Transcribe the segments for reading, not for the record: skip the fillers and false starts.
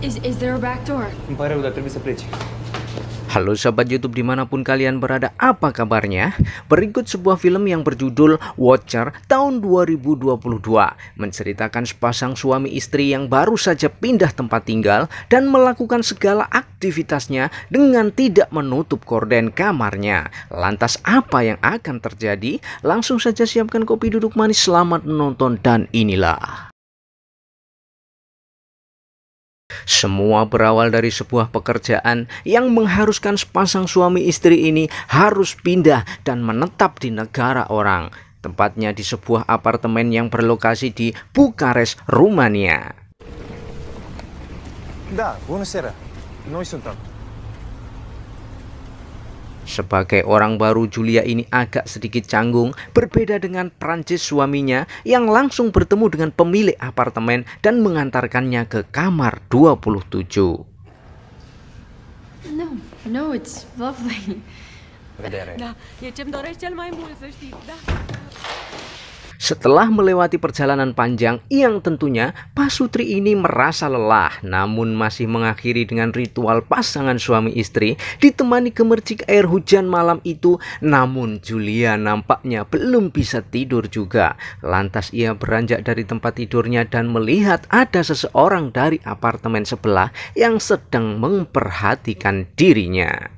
Is there a back door? Îmi pare rău, dar trebuie să pleci. Halo sahabat YouTube dimanapun kalian berada, apa kabarnya? Berikut sebuah film yang berjudul Watcher tahun 2022 menceritakan sepasang suami istri yang baru saja pindah tempat tinggal dan melakukan segala aktivitasnya dengan tidak menutup gorden kamarnya. Lantas apa yang akan terjadi? Langsung saja siapkan kopi duduk manis, selamat menonton dan inilah. Semua berawal dari sebuah pekerjaan yang mengharuskan sepasang suami istri ini harus pindah dan menetap di negara orang. Tempatnya di sebuah apartemen yang berlokasi di Bukares, Rumania. Da, bună seara. Noi suntem. Sebagai orang baru, Julia ini agak sedikit canggung, berbeda dengan Prancis suaminya yang langsung bertemu dengan pemilik apartemen dan mengantarkannya ke kamar 27. No, it's lovely. Da, e ce-mi dorești cel mai mult, să știi, da. Setelah melewati perjalanan panjang yang tentunya Pak Sutri ini merasa lelah, namun masih mengakhiri dengan ritual pasangan suami istri ditemani gemercik air hujan malam itu. Namun Julia nampaknya belum bisa tidur juga. Lantas ia beranjak dari tempat tidurnya dan melihat ada seseorang dari apartemen sebelah yang sedang memperhatikan dirinya.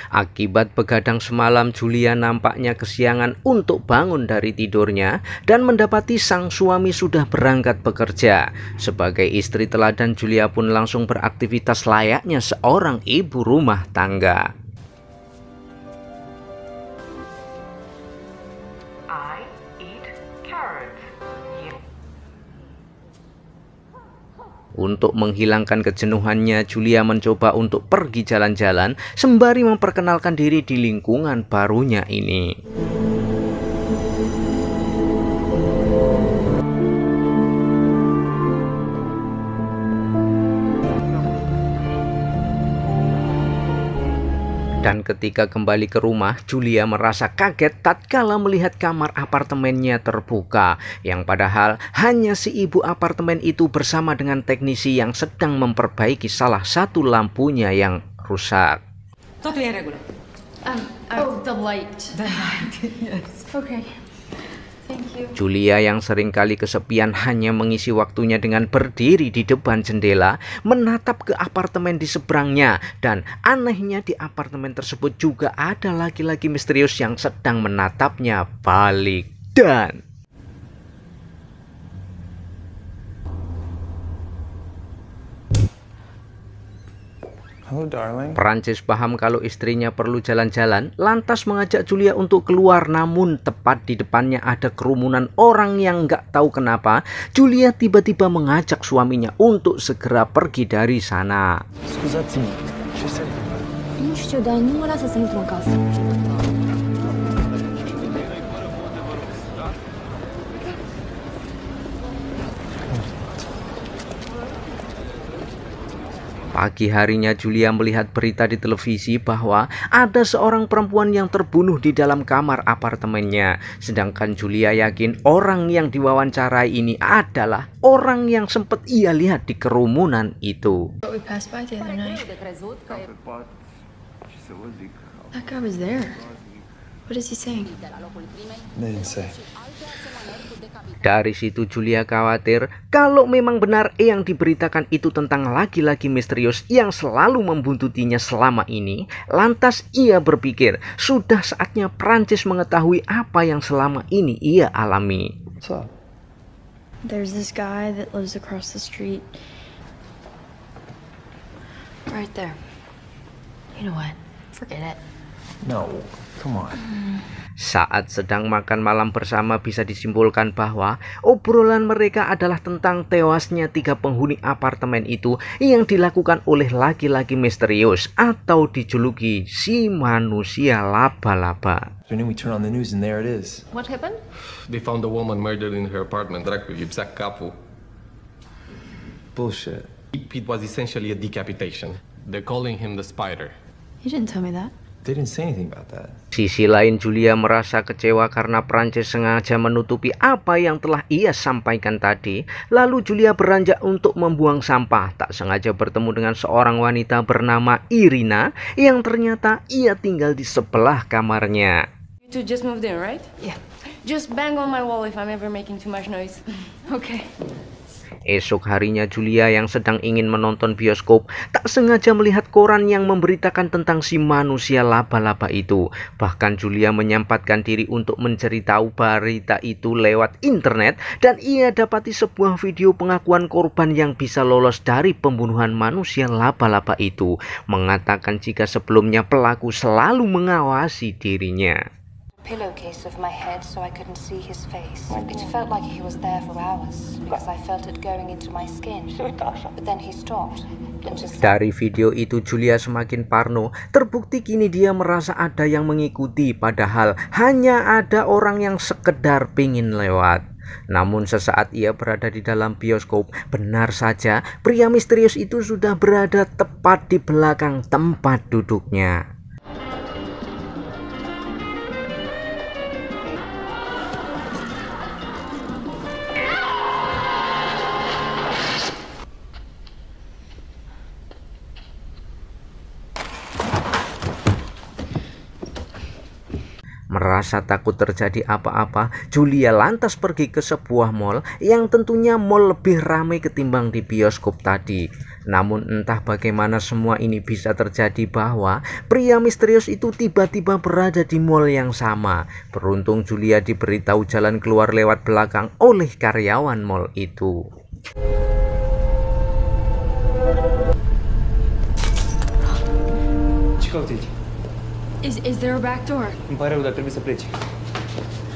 Akibat begadang semalam, Julia nampaknya kesiangan untuk bangun dari tidurnya dan mendapati sang suami sudah berangkat bekerja. Sebagai istri teladan, Julia pun langsung beraktivitas layaknya seorang ibu rumah tangga. Untuk menghilangkan kejenuhannya, Julia mencoba untuk pergi jalan-jalan sembari memperkenalkan diri di lingkungan barunya ini. Dan ketika kembali ke rumah, Julia merasa kaget tatkala melihat kamar apartemennya terbuka, yang padahal hanya si ibu apartemen itu bersama dengan teknisi yang sedang memperbaiki salah satu lampunya yang rusak. Totul e în regulă. The light. The light, yes. Okay. Thank you. Julia yang seringkali kesepian hanya mengisi waktunya dengan berdiri di depan jendela, menatap ke apartemen di seberangnya. Dan anehnya di apartemen tersebut juga ada laki-laki misterius yang sedang menatapnya balik. Dan Halo, darling. Prancis paham kalau istrinya perlu jalan-jalan, lantas mengajak Julia untuk keluar. Namun tepat di depannya ada kerumunan orang yang nggak tahu kenapa Julia tiba-tiba mengajak suaminya untuk segera pergi dari sana. Scuzați-mă, ce se întâmplă? Nu știu, dar nu mă lasă să intru în casă. Pagi harinya Julia melihat berita di televisi bahwa ada seorang perempuan yang terbunuh di dalam kamar apartemennya. Sedangkan Julia yakin orang yang diwawancarai ini adalah orang yang sempat ia lihat di kerumunan itu. But we passed by the other night. That guy was there. What is he saying? Dari situ Julia khawatir kalau memang benar yang diberitakan itu tentang laki-laki misterius yang selalu membuntutinya selama ini. Lantas ia berpikir sudah saatnya Prancis mengetahui apa yang selama ini ia alami. There's this guy that lives across the street. Right there. You know what? Forget it. No, come on. Saat sedang makan malam bersama, bisa disimpulkan bahwa obrolan mereka adalah tentang tewasnya 3 penghuni apartemen itu yang dilakukan oleh laki-laki misterius atau dijuluki si manusia laba-laba. So then we turn on the news and there it is. What happened? They found a woman murdered in her apartment. Dracu, e exact capul. Bullshit. It was essentially a decapitation. They're calling him the Spider. You didn't tell me that. They didn't say anything about that. Sisi lain, Julia merasa kecewa karena Prancis sengaja menutupi apa yang telah ia sampaikan tadi. Lalu Julia beranjak untuk membuang sampah. Tak sengaja bertemu dengan seorang wanita bernama Irina yang ternyata ia tinggal di sebelah kamarnya. You two just moved in, right? Yeah. Just bang on my wall if I'm ever making too much noise. Okay. Esok harinya, Julia yang sedang ingin menonton bioskop tak sengaja melihat koran yang memberitakan tentang si manusia laba-laba itu. Bahkan Julia menyempatkan diri untuk mencari tahu berita itu lewat internet dan ia dapati sebuah video pengakuan korban yang bisa lolos dari pembunuhan manusia laba-laba itu, mengatakan jika sebelumnya pelaku selalu mengawasi dirinya. Pillowcase of my head so I couldn't see his face. It felt like he was there for hours because I felt it going into my skin. But then he stopped and just... Dari video itu Julia semakin parno. Terbukti kini dia merasa ada yang mengikuti, padahal hanya ada orang yang sekedar pingin lewat. Namun sesaat ia berada di dalam bioskop, benar saja pria misterius itu sudah berada tepat di belakang tempat duduknya. Merasa takut terjadi apa-apa, Julia lantas pergi ke sebuah mall yang tentunya mall lebih ramai ketimbang di bioskop tadi. Namun entah bagaimana semua ini bisa terjadi bahwa pria misterius itu tiba-tiba berada di mall yang sama. Beruntung Julia diberitahu jalan keluar lewat belakang oleh karyawan mall itu. Is there a back door?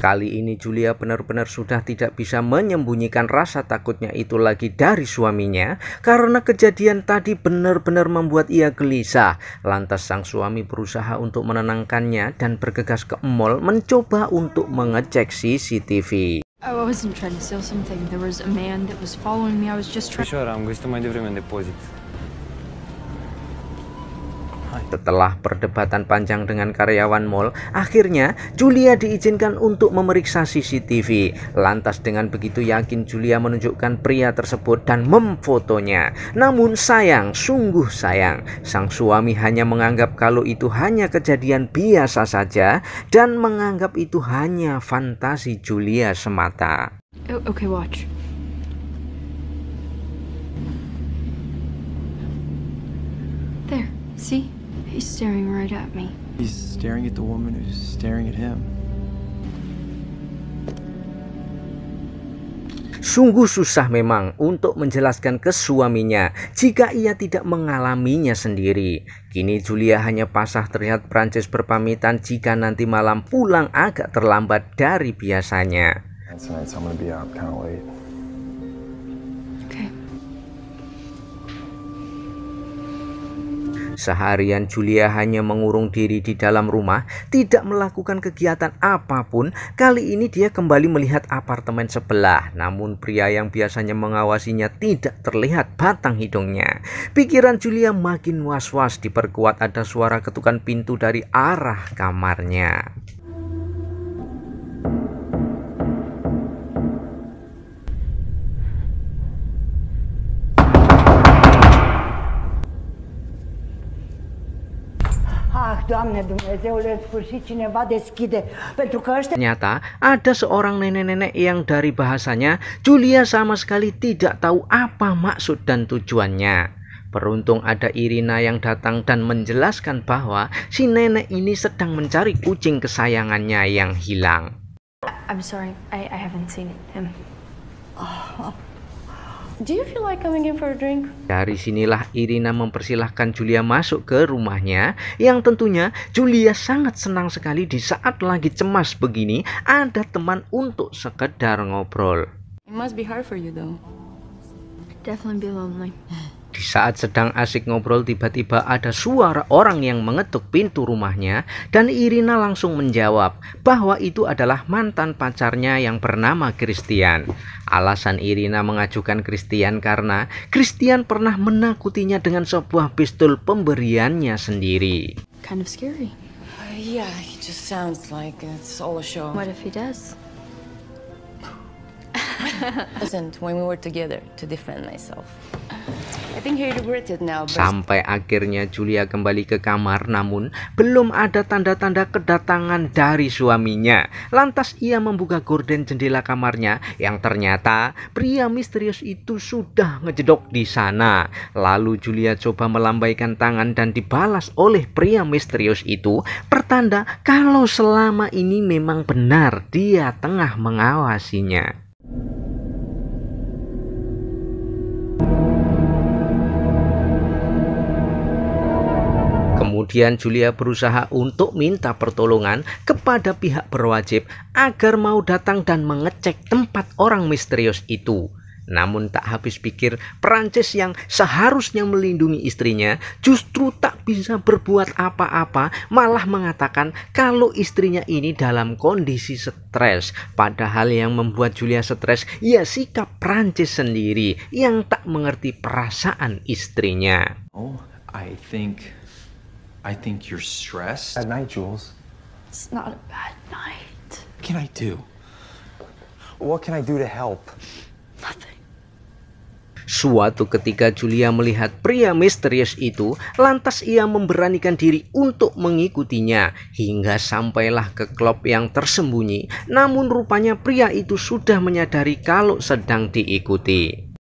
Kali ini Julia benar-benar sudah tidak bisa menyembunyikan rasa takutnya itu lagi dari suaminya karena kejadian tadi benar-benar membuat ia gelisah. Lantas sang suami berusaha untuk menenangkannya dan bergegas ke mall mencoba untuk mengecek CCTV. I wasn't trying to steal something. There was a man that was following me. I was just trying. Am găsit mai devreme în depozit. Setelah perdebatan panjang dengan karyawan mall, akhirnya Julia diizinkan untuk memeriksa CCTV. Lantas dengan begitu yakin Julia menunjukkan pria tersebut dan memfotonya. Namun sayang, sungguh sayang, sang suami hanya menganggap kalau itu hanya kejadian biasa saja dan menganggap itu hanya fantasi Julia semata. Okay, watch. There, see? He's staring right at me. He's staring at the woman who's staring at him. Sungguh susah memang untuk menjelaskan ke suaminya jika ia tidak mengalaminya sendiri. Kini Julia hanya pasrah terlihat Prancis berpamitan jika nanti malam pulang agak terlambat dari biasanya. Tonight, so I'm gonna be out kind of late. Okay. Seharian Julia hanya mengurung diri di dalam rumah, tidak melakukan kegiatan apapun. Kali ini dia kembali melihat apartemen sebelah, namun pria yang biasanya mengawasinya tidak terlihat batang hidungnya. Pikiran Julia makin was-was, diperkuat ada suara ketukan pintu dari arah kamarnya. Doamne Dumnezeule, în sfârșit cineva deschide, pentru că ăștia... Ternyata ada seorang nenek-nenek yang dari bahasanya Julia sama sekali tidak tahu apa maksud dan tujuannya. Beruntung ada Irina yang datang dan menjelaskan bahwa si nenek ini sedang mencari kucing kesayangannya yang hilang. I'm sorry, I haven't seen him. Do you feel like coming in for a drink? Dari sinilah Irina mempersilahkan Julia masuk ke rumahnya, yang tentunya Julia sangat senang sekali di saat lagi cemas begini ada teman untuk sekedar ngobrol. It must be hard for you though. Definitely be lonely. Di saat sedang asik ngobrol, tiba-tiba ada suara orang yang mengetuk pintu rumahnya dan Irina langsung menjawab bahwa itu adalah mantan pacarnya yang bernama Christian. Alasan Irina mengajukan Christian karena Christian pernah menakutinya dengan sebuah pistol pemberiannya sendiri. Kind of scary. Yeah, it just sounds like it's all a show. What if he does? Listen, when we were together to defend myself. I think he regretted now. Sampai akhirnya Julia kembali ke kamar, namun belum ada tanda-tanda kedatangan dari suaminya. Lantas ia membuka gorden jendela kamarnya, yang ternyata pria misterius itu sudah ngejedok di sana. Lalu Julia coba melambaikan tangan dan dibalas oleh pria misterius itu, pertanda kalau selama ini memang benar dia tengah mengawasinya. Kemudian Julia berusaha untuk minta pertolongan kepada pihak berwajib agar mau datang dan mengecek tempat orang misterius itu. Namun tak habis pikir, Prancis yang seharusnya melindungi istrinya justru tak bisa berbuat apa-apa, malah mengatakan kalau istrinya ini dalam kondisi stres. Padahal yang membuat Julia stres ya sikap Prancis sendiri yang tak mengerti perasaan istrinya. Oh, I think you're stressed. Bad night, Jules. It's not a bad night. What can I do? What can I do to help? Nothing. Suatu ketika Julia melihat pria misterius itu, lantas ia memberanikan diri untuk mengikutinya hingga sampailah ke klub yang tersembunyi. Namun rupanya pria itu sudah menyadari kalau sedang diikuti.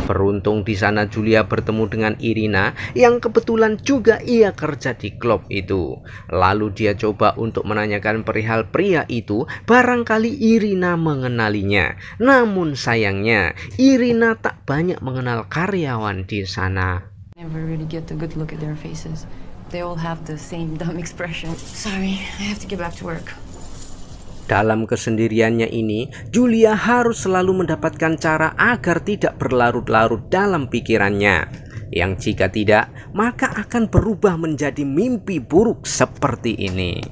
Beruntung di sana Julia bertemu dengan Irina yang kebetulan juga ia kerja di klub itu. Lalu dia coba untuk menanyakan perihal pria itu, barangkali Irina mengenalinya. Namun sayangnya Irina tak banyak mengenal karyawan di sana. Never really get a good look at their faces. They all have the same dumb expression. Sorry, I have to get back to work. Dalam kesendiriannya ini, Julia harus selalu mendapatkan cara agar tidak berlarut-larut dalam pikirannya. Yang jika tidak, maka akan berubah menjadi mimpi buruk seperti ini.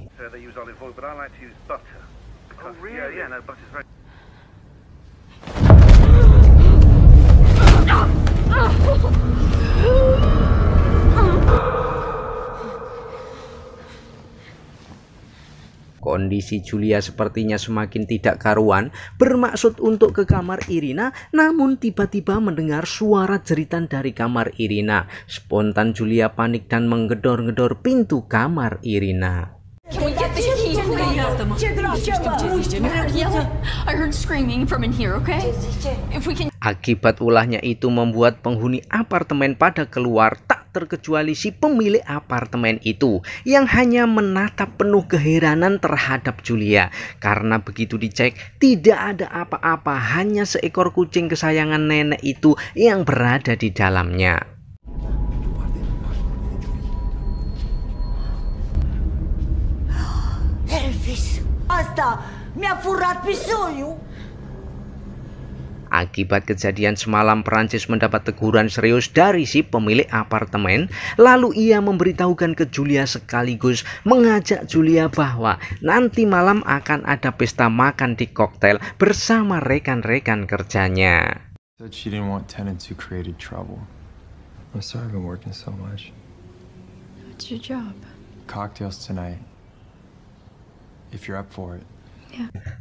Kondisi Julia sepertinya semakin tidak karuan, bermaksud untuk ke kamar Irina, namun tiba-tiba mendengar suara jeritan dari kamar Irina. Spontan Julia panik dan menggedor-gedor pintu kamar Irina. I heard screaming from in here, okay? If we can... Akibat ulahnya itu membuat penghuni apartemen pada keluar, tak terkecuali si pemilik apartemen itu yang hanya menatap penuh keheranan terhadap Julia. Karena begitu dicek tidak ada apa-apa, hanya seekor kucing kesayangan nenek itu yang berada di dalamnya. Elvis, asta mi-a furat pisoiul. Akibat kejadian semalam, Prancis mendapat teguran serius dari si pemilik apartemen. Lalu ia memberitahukan ke Julia sekaligus mengajak Julia bahwa nanti malam akan ada pesta makan di koktail bersama rekan-rekan kerjanya. Said she didn't want tenants who created trouble. I'm sorry I've been working so much. What's your job? Cocktails tonight. If you're up for it.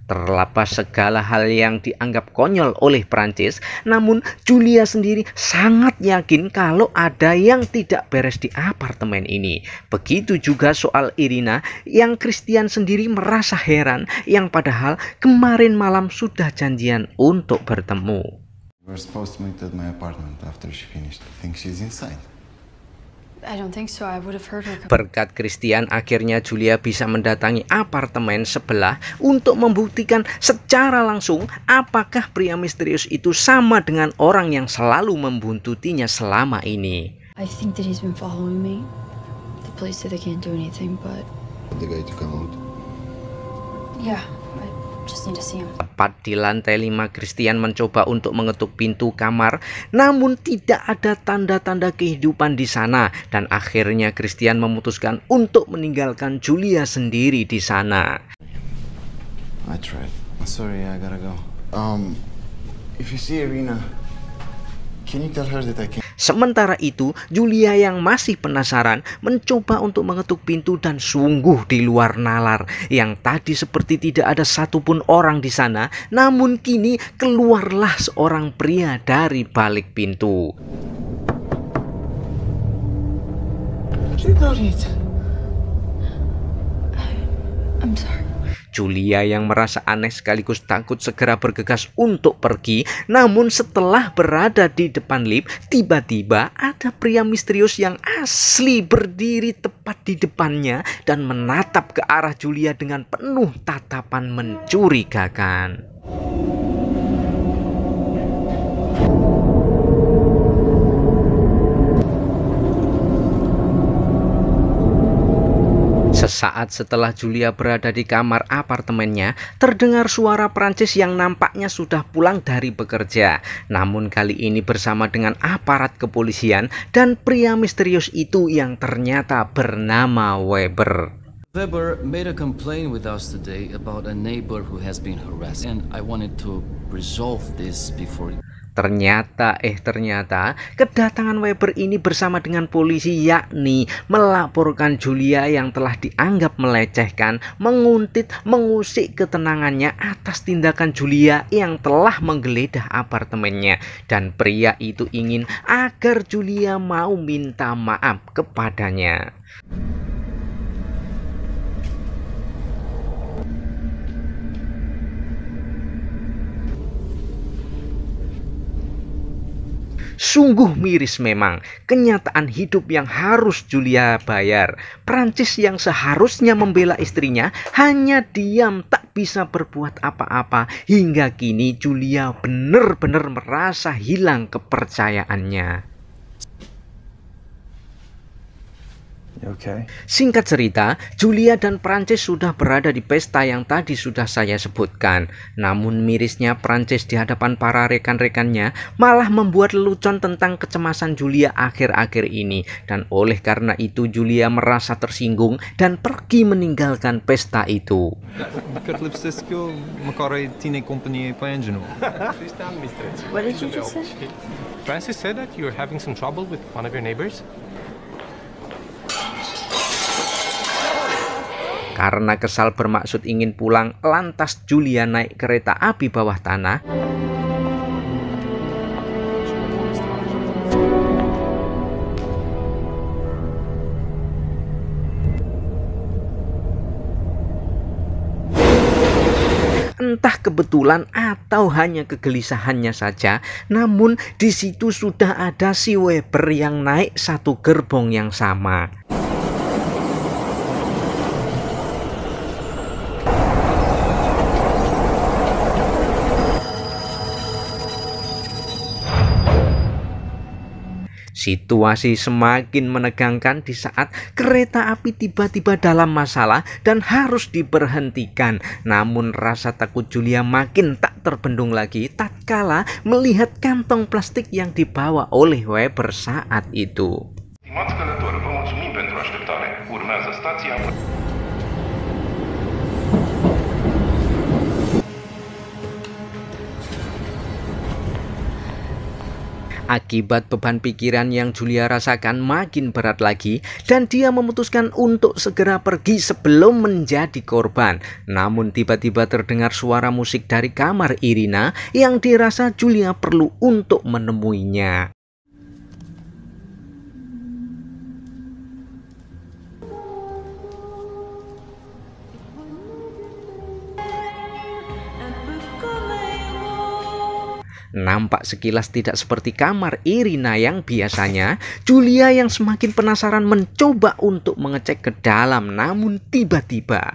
Terlepas segala hal yang dianggap konyol oleh Prancis, namun Julia sendiri sangat yakin kalau ada yang tidak beres di apartemen ini. Begitu juga soal Irina, yang Christian sendiri merasa heran, yang padahal kemarin malam sudah janjian untuk bertemu. We're supposed to meet at my apartment after she finished. Think she's inside? I don't think so. I would have heard her. Berkat Christian, akhirnya Julia bisa mendatangi apartemen sebelah untuk membuktikan secara langsung apakah pria misterius itu sama dengan orang yang selalu membuntutinya selama ini. I think that he's been following me. The police say they can't do anything, but The guy to come out? yeah, I just need to see him. Tepat di lantai 5, Christian mencoba untuk mengetuk pintu kamar, namun tidak ada tanda-tanda kehidupan di sana, dan akhirnya Christian memutuskan untuk meninggalkan Julia sendiri di sana. I tried. Sorry, I gotta go. If you see Irina, Sementara itu, Julia yang masih penasaran mencoba untuk mengetuk pintu dan sungguh di luar nalar. Yang tadi seperti tidak ada satupun orang di sana, namun kini keluarlah seorang pria dari balik pintu. I'm sorry. Julia yang merasa aneh sekaligus takut segera bergegas untuk pergi. Namun setelah berada di depan lift, tiba-tiba ada pria misterius yang asli berdiri tepat di depannya dan menatap ke arah Julia dengan penuh tatapan mencurigakan. Sesaat setelah Julia berada di kamar apartemennya, terdengar suara Prancis yang nampaknya sudah pulang dari bekerja. Namun kali ini bersama dengan aparat kepolisian dan pria misterius itu yang ternyata bernama Weber. Weber made a complaint with us today about a neighbor who has been harassed, and I wanted to resolve this before. Ternyata kedatangan Weber ini bersama dengan polisi, yakni melaporkan Julia yang telah dianggap melecehkan, menguntit, mengusik ketenangannya atas tindakan Julia yang telah menggeledah apartemennya. Dan pria itu ingin agar Julia mau minta maaf kepadanya. Sungguh miris memang kenyataan hidup yang harus Julia bayar. Prancis yang seharusnya membela istrinya hanya diam, tak bisa berbuat apa-apa. Hingga kini Julia benar-benar merasa hilang kepercayaannya. Okay. Singkat cerita, Julia dan Prancis sudah berada di pesta yang tadi sudah saya sebutkan. Namun mirisnya Prancis di hadapan para rekan-rekannya malah membuat lelucon tentang kecemasan Julia akhir-akhir ini. Dan oleh karena itu Julia merasa tersinggung dan pergi meninggalkan pesta itu. What did you just say? Francis said that you're having some trouble with one of your neighbors. Karena kesal bermaksud ingin pulang, lantas Julia naik kereta api bawah tanah. Entah kebetulan atau hanya kegelisahannya saja, namun di situ sudah ada si Weber yang naik satu gerbong yang sama. Situasi semakin menegangkan di saat kereta api tiba-tiba dalam masalah dan harus diberhentikan. Namun rasa takut Julia makin tak terbendung lagi tatkala melihat kantong plastik yang dibawa oleh Weber saat itu. Akibat beban pikiran yang Julia rasakan makin berat lagi dan dia memutuskan untuk segera pergi sebelum menjadi korban. Namun tiba-tiba terdengar suara musik dari kamar Irina yang dirasa Julia perlu untuk menemuinya. Nampak sekilas tidak seperti kamar Irina yang biasanya. Julia yang semakin penasaran mencoba untuk mengecek ke dalam, namun tiba-tiba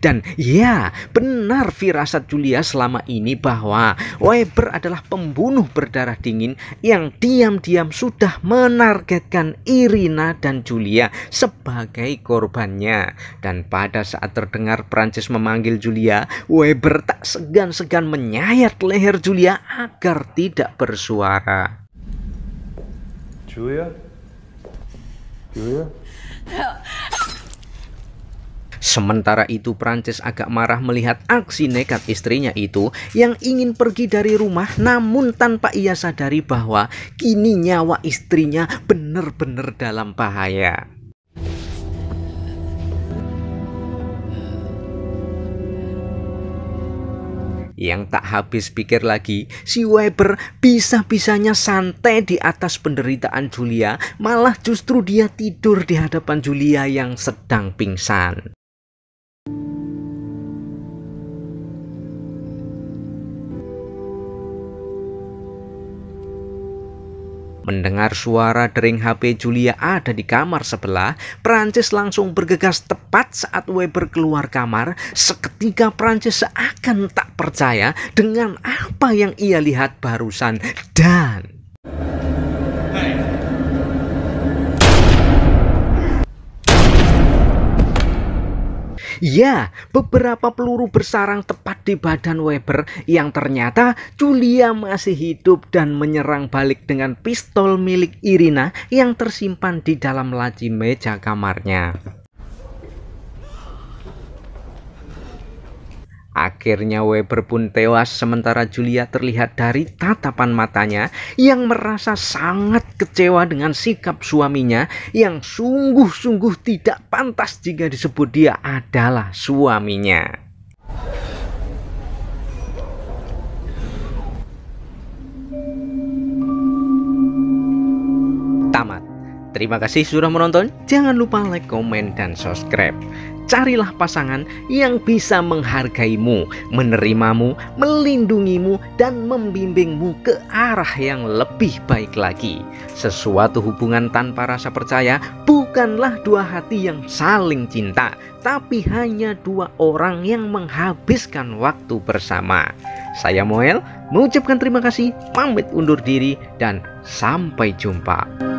dan ya, benar firasat Julia selama ini bahwa Weber adalah pembunuh berdarah dingin yang diam-diam sudah menargetkan Irina dan Julia sebagai korbannya. Dan pada saat terdengar Prancis memanggil Julia, Weber tak segan-segan menyayat leher Julia agar tidak bersuara. Julia? Julia? Sementara itu Prancis agak marah melihat aksi nekat istrinya itu yang ingin pergi dari rumah, namun tanpa ia sadari bahwa kini nyawa istrinya benar-benar dalam bahaya. Yang tak habis pikir lagi, si Weber bisa-bisanya santai di atas penderitaan Julia, malah justru dia tidur di hadapan Julia yang sedang pingsan. Mendengar suara dering HP Julia ada di kamar sebelah, Prancis langsung bergegas tepat saat Weber keluar kamar. Seketika Prancis seakan tak percaya dengan apa yang ia lihat barusan dan... Ya, beberapa peluru bersarang tepat di badan Weber yang ternyata Julia masih hidup dan menyerang balik dengan pistol milik Irina yang tersimpan di dalam laci meja kamarnya. Akhirnya Weber pun tewas sementara Julia terlihat dari tatapan matanya yang merasa sangat kecewa dengan sikap suaminya yang sungguh-sungguh tidak pantas jika disebut dia adalah suaminya. Tamat. Terima kasih sudah menonton. Jangan lupa like, komen, dan subscribe. Carilah pasangan yang bisa menghargaimu, menerimamu, melindungimu, dan membimbingmu ke arah yang lebih baik lagi. Sesuatu hubungan tanpa rasa percaya bukanlah dua hati yang saling cinta, tapi hanya dua orang yang menghabiskan waktu bersama. Saya Moel, mengucapkan terima kasih, pamit undur diri, dan sampai jumpa.